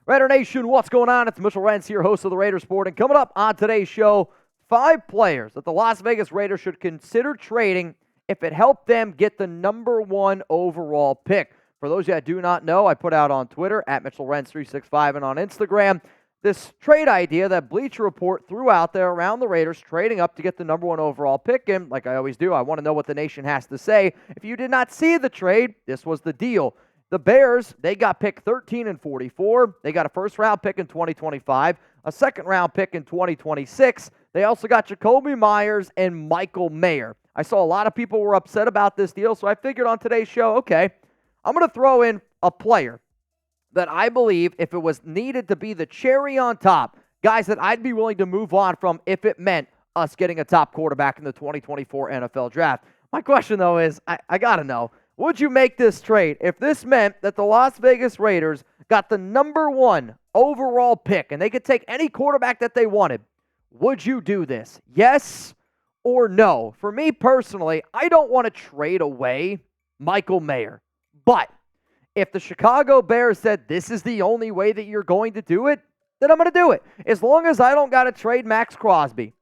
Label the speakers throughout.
Speaker 1: Raider Nation, what's going on? It's Mitchell Renz here, host of the Raider Report. And coming up on today's show, 5 players that the Las Vegas Raiders should consider trading if it helped them get the number 1 overall pick. For those of you that do not know, I put out on Twitter, at Mitchell Renz 365, and on Instagram, this trade idea that Bleacher Report threw out there around the Raiders, trading up to get the number 1 overall pick. And like I always do, I want to know what the nation has to say. If you did not see the trade, this was the deal. The Bears, they got pick 13 and 44. They got a first-round pick in 2025, a second-round pick in 2026. They also got Jakobi Meyers and Maye. I saw a lot of people were upset about this deal, so I figured on today's show, okay, I'm going to throw in a player that I believe if it was needed to be the cherry on top, guys that I'd be willing to move on from if it meant us getting a top quarterback in the 2024 NFL Draft. My question, though, is I got to know, would you make this trade if this meant that the Las Vegas Raiders got the number 1 overall pick and they could take any quarterback that they wanted? Would you do this? Yes or no? For me personally, I don't want to trade away Maye. But if the Chicago Bears said this is the only way that you're going to do it, then I'm going to do it. As long as I don't got to trade Maxx Crosby,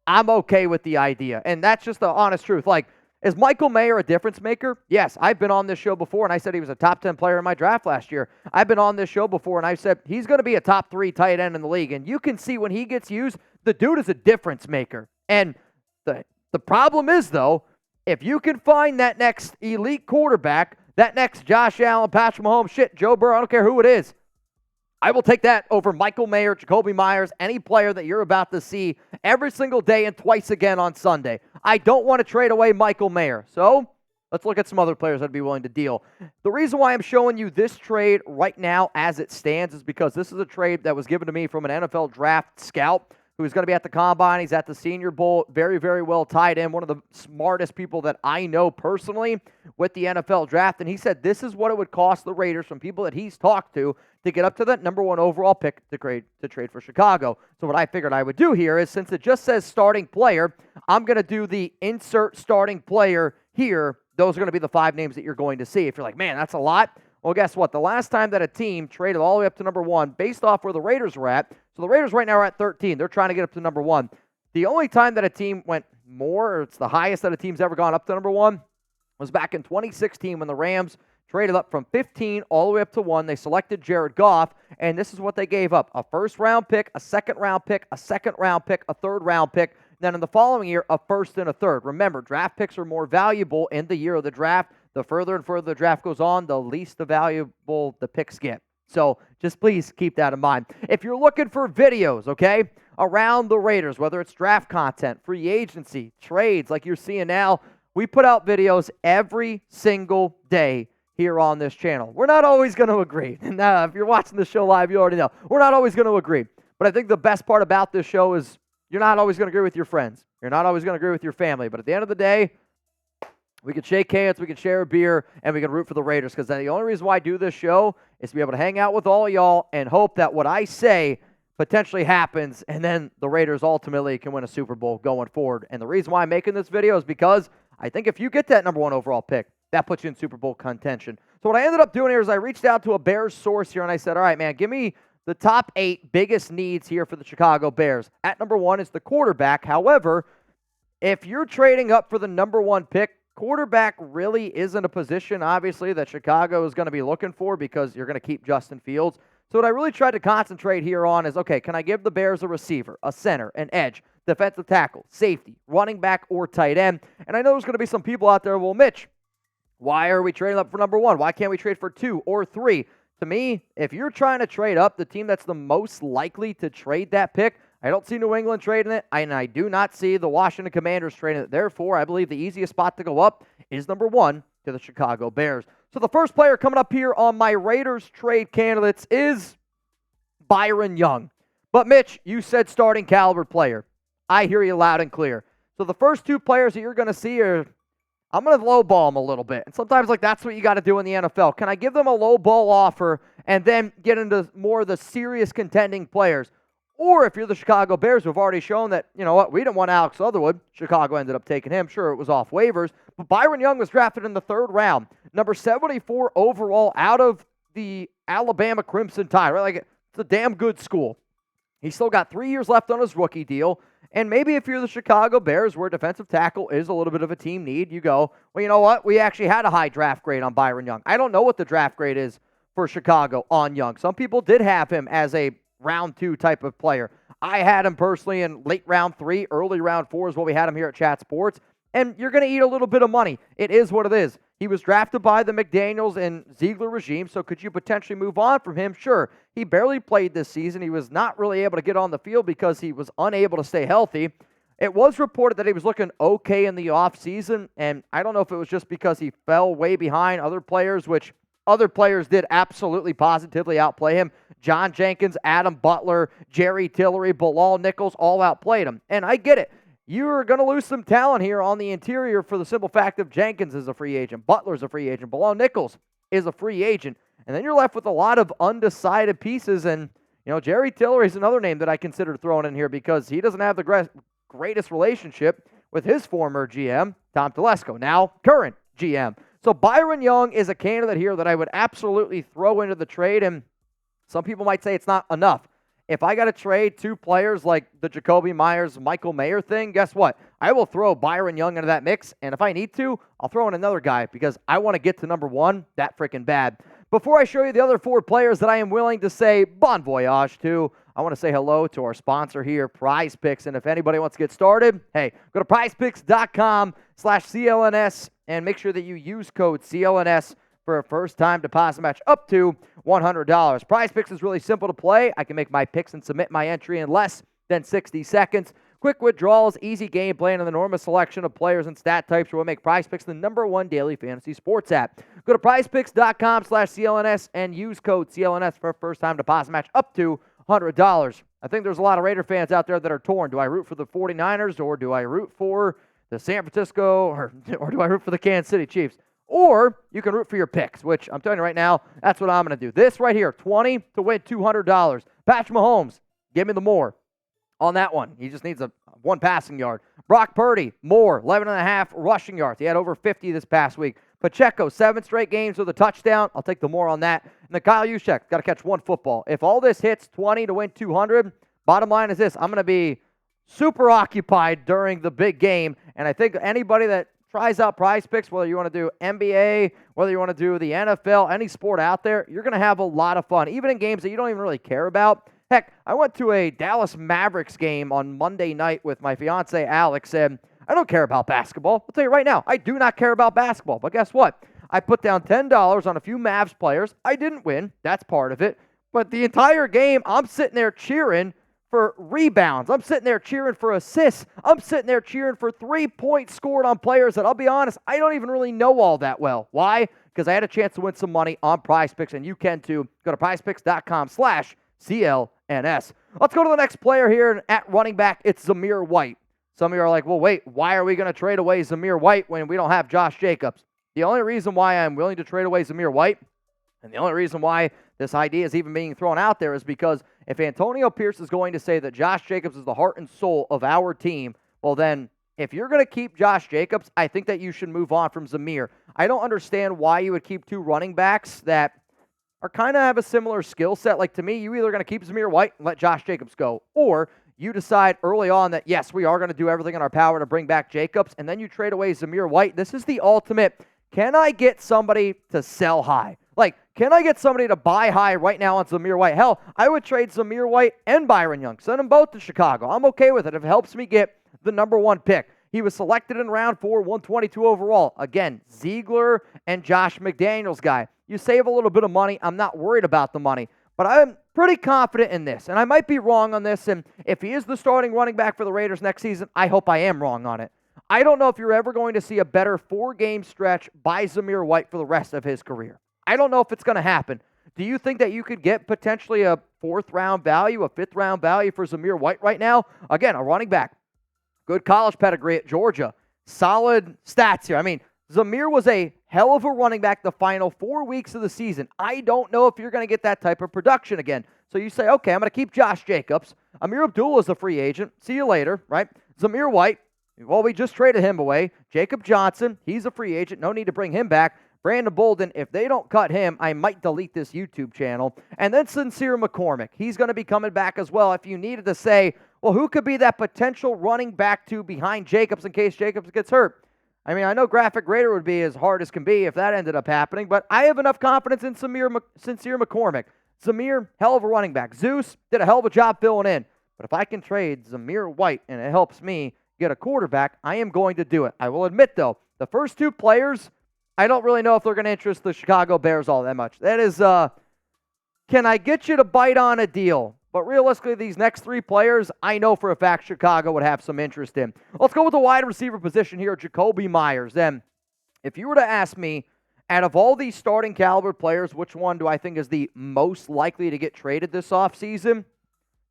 Speaker 1: I'm okay with the idea. And that's just the honest truth. Like, is Maye a difference maker? Yes, I've been on this show before, and I said he was a top 10 player in my draft last year. I've been on this show before, and I said he's going to be a top 3 tight end in the league. And you can see when he gets used, the dude is a difference maker. And the problem is, though, if you can find that next elite quarterback, that next Josh Allen, Patrick Mahomes, Joe Burrow, I don't care who it is, I will take that over Maye, Jakobi Meyers, any player that you're about to see every single day and twice again on Sunday. I don't want to trade away Maye. So let's look at some other players I'd be willing to deal. The reason why I'm showing you this trade right now as it stands is because this is a trade that was given to me from an NFL draft scout who's going to be at the Combine. He's at the Senior Bowl. Very, very well tied in. One of the smartest people that I know personally with the NFL draft. And he said this is what it would cost the Raiders from people that he's talked to get up to that number 1 overall pick to trade for Chicago. So what I figured I would do here is, since it just says starting player, I'm going to do the insert starting player here. Those are going to be the 5 names that you're going to see. If you're like, man, that's a lot. Well, guess what? The last time that a team traded all the way up to number 1, based off where the Raiders were at, so the Raiders right now are at 13. They're trying to get up to number 1. The only time that a team went more, or it's the highest that a team's ever gone up to number 1, was back in 2016 when the Rams traded up from 15 all the way up to 1. They selected Jared Goff, and this is what they gave up. A first-round pick, a second-round pick, a second-round pick, a third-round pick. Then in the following year, a first and a third. Remember, draft picks are more valuable in the year of the draft. The further and further the draft goes on, the least valuable the picks get. So just please keep that in mind. If you're looking for videos, okay, around the Raiders, whether it's draft content, free agency, trades like you're seeing now, we put out videos every single day here on this channel. We're not always going to agree. And if you're watching the show live, you already know. We're not always going to agree. But I think the best part about this show is you're not always going to agree with your friends. You're not always going to agree with your family. But at the end of the day, we can shake hands, we can share a beer, and we can root for the Raiders. Because the only reason why I do this show is to be able to hang out with all of y'all and hope that what I say potentially happens, and then the Raiders ultimately can win a Super Bowl going forward. And the reason why I'm making this video is because I think if you get that number 1 overall pick, that puts you in Super Bowl contention. So what I ended up doing here is I reached out to a Bears source here, and I said, all right, man, give me the top 8 biggest needs here for the Chicago Bears. At number 1 is the quarterback. However, if you're trading up for the number 1 pick, quarterback really isn't a position, obviously, that Chicago is going to be looking for because you're going to keep Justin Fields. So what I really tried to concentrate here on is, okay, can I give the Bears a receiver, a center, an edge, defensive tackle, safety, running back, or tight end? And I know there's going to be some people out there, well, Mitch, why are we trading up for number 1? Why can't we trade for 2 or 3? To me, if you're trying to trade up, the team that's the most likely to trade that pick, I don't see New England trading it, and I do not see the Washington Commanders trading it. Therefore, I believe the easiest spot to go up is number 1 to the Chicago Bears. So the first player coming up here on my Raiders trade candidates is Byron Young. But Mitch, you said starting caliber player. I hear you loud and clear. So the first 2 players that you're going to see are, I'm going to lowball them a little bit. And sometimes that's what you got to do in the NFL. Can I give them a lowball offer and then get into more of the serious contending players? Or if you're the Chicago Bears, who have already shown that, you know what, we didn't want Alex Leatherwood. Chicago ended up taking him. Sure, it was off waivers. But Byron Young was drafted in the 3rd round. Number 74 overall out of the Alabama Crimson Tide. Right? It's a damn good school. He's still got 3 years left on his rookie deal. And maybe if you're the Chicago Bears, where defensive tackle is a little bit of a team need, you go, well, you know what? We actually had a high draft grade on Byron Young. I don't know what the draft grade is for Chicago on Young. Some people did have him as a round 2 type of player. I had him personally in late round 3, early round 4 is what we had him here at Chat Sports. And you're going to eat a little bit of money. It is what it is. He was drafted by the McDaniels and Ziegler regime, so could you potentially move on from him? Sure. He barely played this season. He was not really able to get on the field because he was unable to stay healthy. It was reported that he was looking okay in the offseason, and I don't know if it was just because he fell way behind other players, which other players did absolutely positively outplay him. John Jenkins, Adam Butler, Jerry Tillery, Bilal Nichols all outplayed him. And I get it. You're going to lose some talent here on the interior for the simple fact of Jenkins is a free agent, Butler's a free agent, Bilal Nichols is a free agent, and then you're left with a lot of undecided pieces. And, you know, Jerry Tillery is another name that I consider throwing in here because he doesn't have the greatest relationship with his former GM, Tom Telesco, now current GM. So Byron Young is a candidate here that I would absolutely throw into the trade, and some people might say it's not enough. If I got to trade 2 players like the Jakobi Meyers, Michael Mayer thing, guess what? I will throw Byron Young into that mix, and if I need to, I'll throw in another guy because I want to get to number 1 that freaking bad. Before I show you the other 4 players that I am willing to say bon voyage to, I want to say hello to our sponsor here, Prize Picks, and if anybody wants to get started, hey, go to prizepicks.com/CLNS and make sure that you use code CLNS for a first-time deposit match up to $100. Prize Picks is really simple to play. I can make my picks and submit my entry in less than 60 seconds. Quick withdrawals, easy gameplay, and an enormous selection of players and stat types will make Prize Picks the #1 daily fantasy sports app. Go to prizepicks.com/CLNS and use code CLNS for a first-time deposit match up to $100. I think there's a lot of Raider fans out there that are torn. Do I root for the 49ers or do I root for the San Francisco or do I root for the Kansas City Chiefs? Or you can root for your picks, which I'm telling you right now, that's what I'm going to do. This right here, 20 to win $200. Patrick Mahomes, give me the more on that one. He just needs 1 passing yard. Brock Purdy, more, 11.5 rushing yards. He had over 50 this past week. Pacheco, 7 straight games with a touchdown. I'll take the more on that. And then Kyle Juszczyk, got to catch 1 football. If all this hits 20 to win 200, bottom line is this. I'm going to be super occupied during the big game, and I think anybody that tries out Prize Picks, whether you want to do NBA, whether you want to do the NFL, any sport out there, you're going to have a lot of fun, even in games that you don't even really care about. Heck, I went to a Dallas Mavericks game on Monday night with my fiance, Alex, and I don't care about basketball. I'll tell you right now, I do not care about basketball. But guess what? I put down $10 on a few Mavs players. I didn't win. That's part of it. But the entire game, I'm sitting there cheering for rebounds. I'm sitting there cheering for assists. I'm sitting there cheering for 3 points scored on players that, I'll be honest, I don't even really know all that well. Why? Because I had a chance to win some money on Prize Picks, and you can too. Go to prizepicks.com/CLNS. Let's go to the next player here. At running back, it's Zamir White. Some of you are like, well, wait, why are we going to trade away Zamir White when we don't have Josh Jacobs? The only reason why I'm willing to trade away Zamir White, and the only reason why this idea is even being thrown out there, is because if Antonio Pierce is going to say that Josh Jacobs is the heart and soul of our team, well then, if you're going to keep Josh Jacobs, I think that you should move on from Zamir. I don't understand why you would keep 2 running backs that are kind of have a similar skill set. Like, to me, you either going to keep Zamir White and let Josh Jacobs go, or you decide early on that, yes, we are going to do everything in our power to bring back Jacobs, and then you trade away Zamir White. This is the ultimate, can I get somebody to sell high? Like, can I get somebody to buy high right now on Zamir White? Hell, I would trade Zamir White and Byron Young. Send them both to Chicago. I'm okay with it if it helps me get the #1 pick. He was selected in round 4, 122 overall. Again, Ziegler and Josh McDaniels guy. You save a little bit of money. I'm not worried about the money. But I'm pretty confident in this. And I might be wrong on this. And if he is the starting running back for the Raiders next season, I hope I am wrong on it. I don't know if you're ever going to see a better 4-game stretch by Zamir White for the rest of his career. I don't know if it's going to happen. Do you think that you could get potentially a 4th-round value, a 5th-round value for Zamir White right now? Again, a running back. Good college pedigree at Georgia. Solid stats here. I mean, Zamir was a hell of a running back the final 4 weeks of the season. I don't know if you're going to get that type of production again. So you say, okay, I'm going to keep Josh Jacobs. Amir Abdullah is a free agent. See you later, right? Zamir White, well, we just traded him away. Jacob Johnson, he's a free agent. No need to bring him back. Brandon Bolden, if they don't cut him, I might delete this YouTube channel. And then Sincere McCormick. He's going to be coming back as well. If you needed to say, well, who could be that potential running back to behind Jacobs in case Jacobs gets hurt? I mean, I know Graphic Raider would be as hard as can be if that ended up happening, but I have enough confidence in Sincere McCormick. Zamir, hell of a running back. Zeus did a hell of a job filling in. But if I can trade Zamir White and it helps me get a quarterback, I am going to do it. I will admit, though, the first two players, I don't really know if they're going to interest the Chicago Bears all that much. That is, can I get you to bite on a deal? But realistically, these next three players, I know for a fact Chicago would have some interest in. Let's go with the wide receiver position here, Jakobi Meyers. Then, if you were to ask me, out of all these starting caliber players, which one do I think is the most likely to get traded this offseason?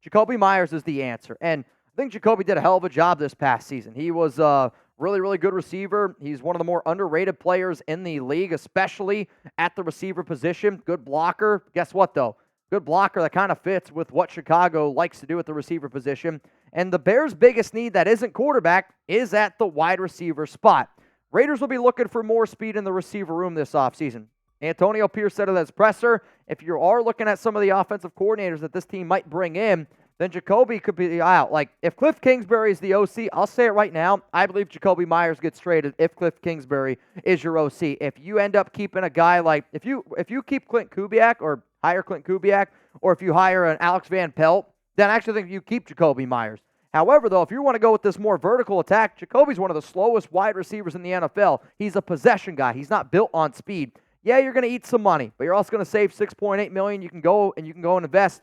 Speaker 1: Jakobi Meyers is the answer. And I think Jakobi did a hell of a job this past season. He was a really, really good receiver. He's one of the more underrated players in the league, especially at the receiver position. Good blocker. Guess what, though? Good blocker that kind of fits with what Chicago likes to do at the receiver position. And the Bears' biggest need that isn't quarterback is at the wide receiver spot. Raiders will be looking for more speed in the receiver room this offseason. Antonio Pierce said it as presser. If you are looking at some of the offensive coordinators that this team might bring in, then Jakobi could be out. Like, if Cliff Kingsbury is the OC, I'll say it right now, I believe Jakobi Meyers gets traded if Cliff Kingsbury is your OC. If you end up keeping a guy like, if you keep Clint Kubiak or hire Clint Kubiak, or if you hire an Alex Van Pelt, then I actually think you keep Jakobi Meyers. However, though, if you want to go with this more vertical attack, Jacoby's one of the slowest wide receivers in the NFL. He's a possession guy. He's not built on speed. Yeah, you're going to eat some money, but you're also going to save $6.8 million. You can go and invest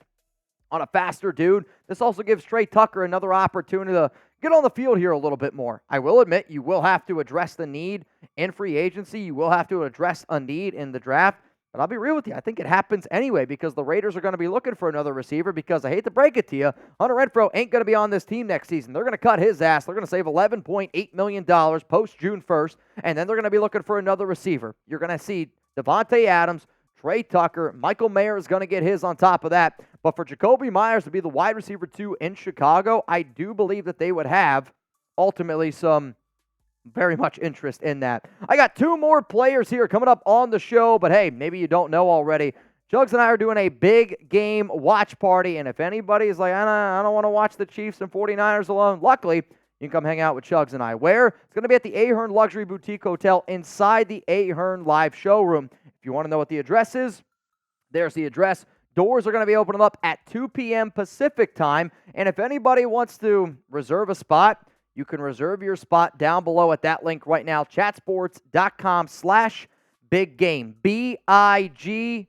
Speaker 1: on a faster dude. This also gives Trey Tucker another opportunity to get on the field here a little bit more. I will admit, you will have to address the need in free agency. You will have to address a need in the draft. But I'll be real with you. I think it happens anyway because the Raiders are going to be looking for another receiver because I hate to break it to you, Hunter Renfrow ain't going to be on this team next season. They're going to cut his ass. They're going to save $11.8 million post June 1st, and then they're going to be looking for another receiver. You're going to see Davante Adams, Trey Tucker, Michael Mayer is going to get his on top of that. But for Jakobi Meyers to be the wide receiver 2 in Chicago, I do believe that they would have ultimately some very much interest in that. I got two more players here coming up on the show, but hey, maybe you don't know already. Jugs and I are doing a big game watch party, and if anybody is like, I don't want to watch the Chiefs and 49ers alone, luckily, you can come hang out with Chugs and I. Where? It's going to be at the Ahern Luxury Boutique Hotel inside the Ahern Live Showroom. If you want to know what the address is, there's the address. Doors are going to be opening up at 2 p.m. Pacific time, and if anybody wants to reserve a spot, you can reserve your spot down below at that link right now, chatsports.com/biggame, BIGGAME.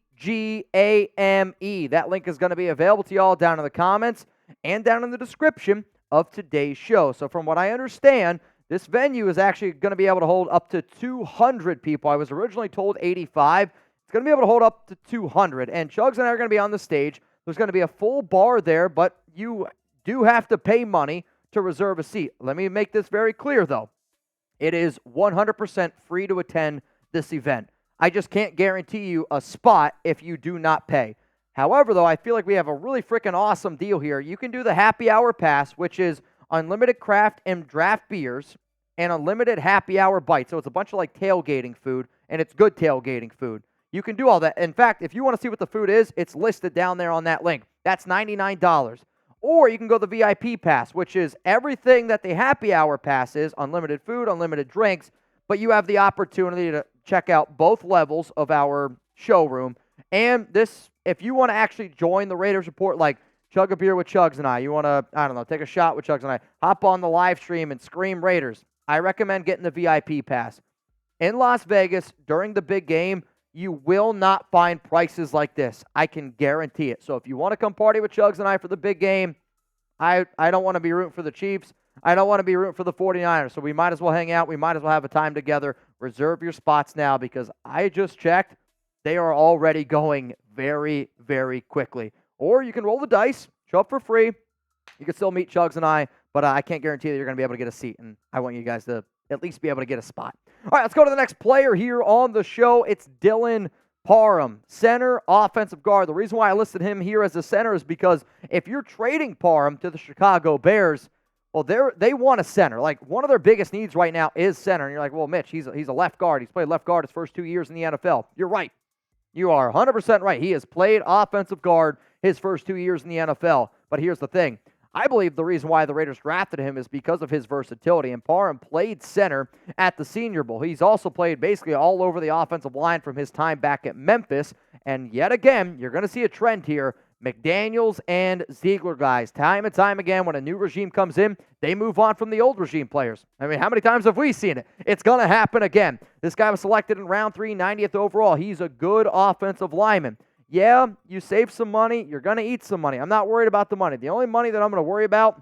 Speaker 1: That link is going to be available to y'all down in the comments and down in the description of today's show. So from what I understand, this venue is actually going to be able to hold up to 200 people. I was originally told 85. It's going to be able to hold up to 200. And Chugs and I are going to be on the stage. There's going to be a full bar there, but you do have to pay money to reserve a seat. Let me make this very clear, though. It is 100% free to attend this event. I just can't guarantee you a spot if you do not pay. However, though, I feel like we have a really freaking awesome deal here. You can do the happy hour pass, which is unlimited craft and draft beers and unlimited happy hour bites. So it's a bunch of like tailgating food, and it's good tailgating food. You can do all that. In fact, if you want to see what the food is, it's listed down there on that link. That's $99. Or you can go the VIP pass, which is everything that the happy hour pass is, unlimited food, unlimited drinks, but you have the opportunity to check out both levels of our showroom. And this, if you want to actually join the Raiders Report, like chug a beer with Chugs and I, you want to, I don't know, take a shot with Chugs and I, hop on the live stream and scream Raiders, I recommend getting the VIP pass. In Las Vegas, during the big game, you will not find prices like this. I can guarantee it. So if you want to come party with Chugs and I for the big game, I don't want to be rooting for the Chiefs. I don't want to be rooting for the 49ers. So we might as well hang out. We might as well have a time together. Reserve your spots now because I just checked. They are already going very, very quickly. Or you can roll the dice, show up for free. You can still meet Chugs and I, but I can't guarantee that you're going to be able to get a seat. And I want you guys to at least be able to get a spot. All right, let's go to the next player here on the show. It's Dylan Parham, center, offensive guard. The reason why I listed him here as a center is because if you're trading Parham to the Chicago Bears, Well, they want a center. Like, one of their biggest needs right now is center. And you're like, well, Mitch, he's a left guard. He's played left guard his first 2 years in the NFL. You're right. You are 100% right. He has played offensive guard his first 2 years in the NFL. But here's the thing. I believe the reason why the Raiders drafted him is because of his versatility. And Parham played center at the Senior Bowl. He's also played basically all over the offensive line from his time back at Memphis. And yet again, you're going to see a trend here. McDaniels and Ziegler guys, time and time again, when a new regime comes in, they move on from the old regime players. I mean, how many times have we seen it? It's going to happen again. This guy was selected in round 3, 90th overall. He's a good offensive lineman. Yeah, you save some money. You're going to eat some money. I'm not worried about the money. The only money that I'm going to worry about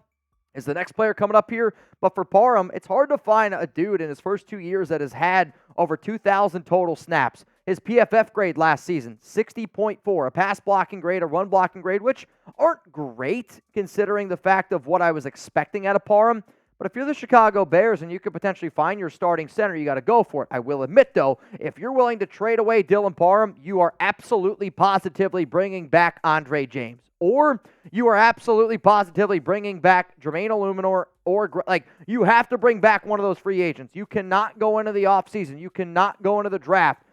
Speaker 1: is the next player coming up here. But for Parham, it's hard to find a dude in his first 2 years that has had over 2,000 total snaps. His PFF grade last season, 60.4, a pass blocking grade, a run blocking grade, which aren't great considering the fact of what I was expecting out of Parham. But if you're the Chicago Bears and you could potentially find your starting center, you got to go for it. I will admit, though, if you're willing to trade away Dylan Parham, you are absolutely positively bringing back Andre James. Or you are absolutely positively bringing back Jermaine Illuminor, or like, you have to bring back one of those free agents. You cannot go into the offseason. You cannot go into the draft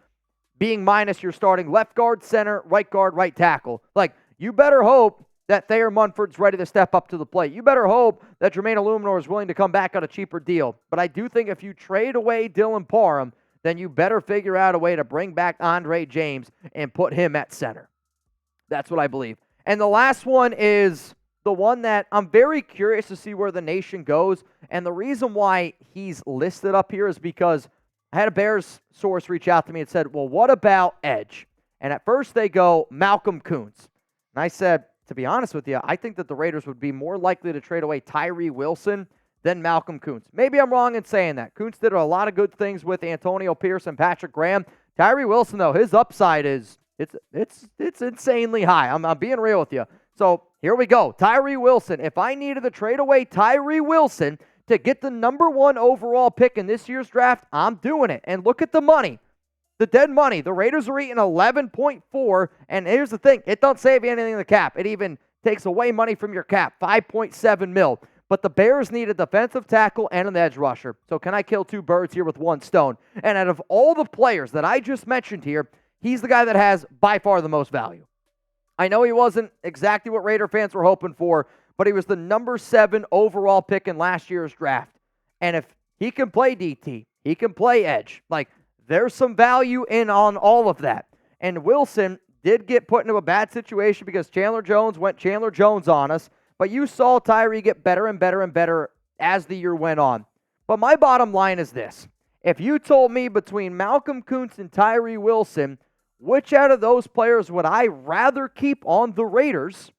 Speaker 1: being minus your starting left guard, center, right guard, right tackle. Like, you better hope that Thayer Munford's ready to step up to the plate. You better hope that Jermaine Illuminor is willing to come back on a cheaper deal. But I do think if you trade away Dylan Parham, then you better figure out a way to bring back Andre James and put him at center. That's what I believe. And the last one is the one that I'm very curious to see where the nation goes. And the reason why he's listed up here is because I had a Bears source reach out to me and said, well, what about edge? And at first they go, Malcolm Koonce. And I said, to be honest with you, I think that the Raiders would be more likely to trade away Tyree Wilson than Malcolm Koonce. Maybe I'm wrong in saying that. Koonce did a lot of good things with Antonio Pierce and Patrick Graham. Tyree Wilson, though, his upside is it's insanely high. I'm being real with you. So here we go. Tyree Wilson. If I needed to trade away Tyree Wilson to get the number 1 overall pick in this year's draft, I'm doing it. And look at the money. The dead money. The Raiders are eating 11.4, and here's the thing. It don't save you anything in the cap. It even takes away money from your cap, 5.7 mil. But the Bears need a defensive tackle and an edge rusher. So can I kill 2 birds here with 1 stone? And out of all the players that I just mentioned here, he's the guy that has by far the most value. I know he wasn't exactly what Raider fans were hoping for, but he was the number 7 overall pick in last year's draft. And if he can play DT, he can play edge. Like, there's some value in on all of that. And Wilson did get put into a bad situation because Chandler Jones went Chandler Jones on us. But you saw Tyree get better and better and better as the year went on. But my bottom line is this. If you told me between Malcolm Koonce and Tyree Wilson, which out of those players would I rather keep on the Raiders,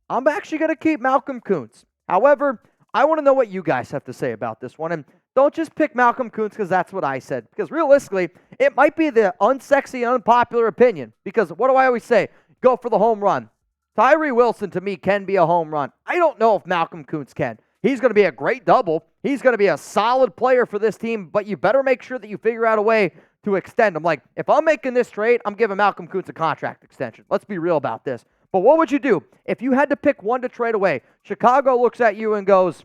Speaker 1: I'm actually going to keep Malcolm Koonce. However, I want to know what you guys have to say about this one. And don't just pick Malcolm Koonce because that's what I said. Because realistically, it might be the unsexy, unpopular opinion. Because what do I always say? Go for the home run. Tyree Wilson, to me, can be a home run. I don't know if Malcolm Koonce can. He's going to be a great double. He's going to be a solid player for this team. But you better make sure that you figure out a way to extend him. Like, if I'm making this trade, I'm giving Malcolm Koonce a contract extension. Let's be real about this. But what would you do if you had to pick one to trade away? Chicago looks at you and goes,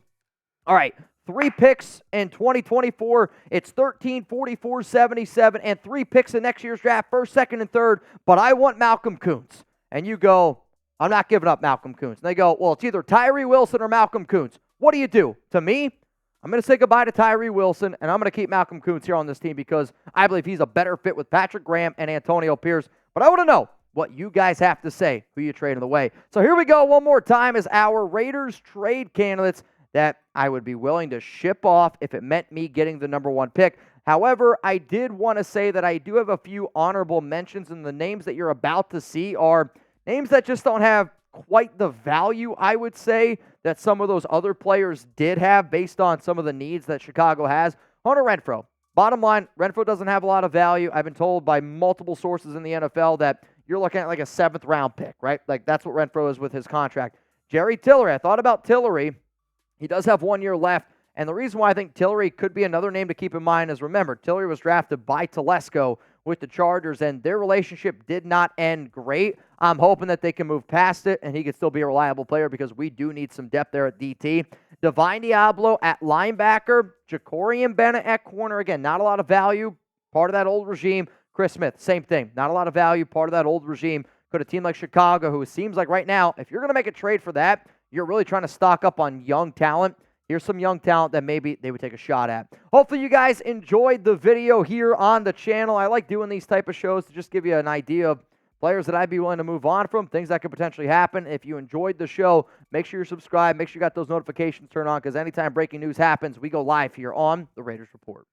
Speaker 1: all right, 3 picks in 2024. It's 13, 44, 77, and 3 picks in next year's draft, 1st, 2nd, and 3rd. But I want Malcolm Koonce. And you go, I'm not giving up Malcolm Koonce. And they go, well, it's either Tyree Wilson or Malcolm Koonce. What do you do? To me, I'm going to say goodbye to Tyree Wilson, and I'm going to keep Malcolm Koonce here on this team because I believe he's a better fit with Patrick Graham and Antonio Pierce. But I want to know what you guys have to say, who you trading away. So here we go one more time as our Raiders trade candidates that I would be willing to ship off if it meant me getting the number 1 pick. However, I did want to say that I do have a few honorable mentions, and the names that you're about to see are names that just don't have quite the value, I would say, that some of those other players did have based on some of the needs that Chicago has. Hunter Renfrow. Bottom line, Renfrow doesn't have a lot of value. I've been told by multiple sources in the NFL that you're looking at like a 7th round pick, right? Like, that's what Renfrow is with his contract. Jerry Tillery. I thought about Tillery. He does have 1 year left. And the reason why I think Tillery could be another name to keep in mind is, remember, Tillery was drafted by Telesco with the Chargers, and their relationship did not end great. I'm hoping that they can move past it, and he can still be a reliable player because we do need some depth there at DT. Divine Diablo at linebacker. Jacorian Bennett at corner. Again, not a lot of value. Part of that old regime. Chris Smith, same thing. Not a lot of value. Part of that old regime. Could a team like Chicago, who it seems like right now, if you're going to make a trade for that, you're really trying to stock up on young talent. Here's some young talent that maybe they would take a shot at. Hopefully you guys enjoyed the video here on the channel. I like doing these type of shows to just give you an idea of players that I'd be willing to move on from, things that could potentially happen. If you enjoyed the show, make sure you're subscribed. Make sure you got those notifications turned on because anytime breaking news happens, we go live here on the Raiders Report.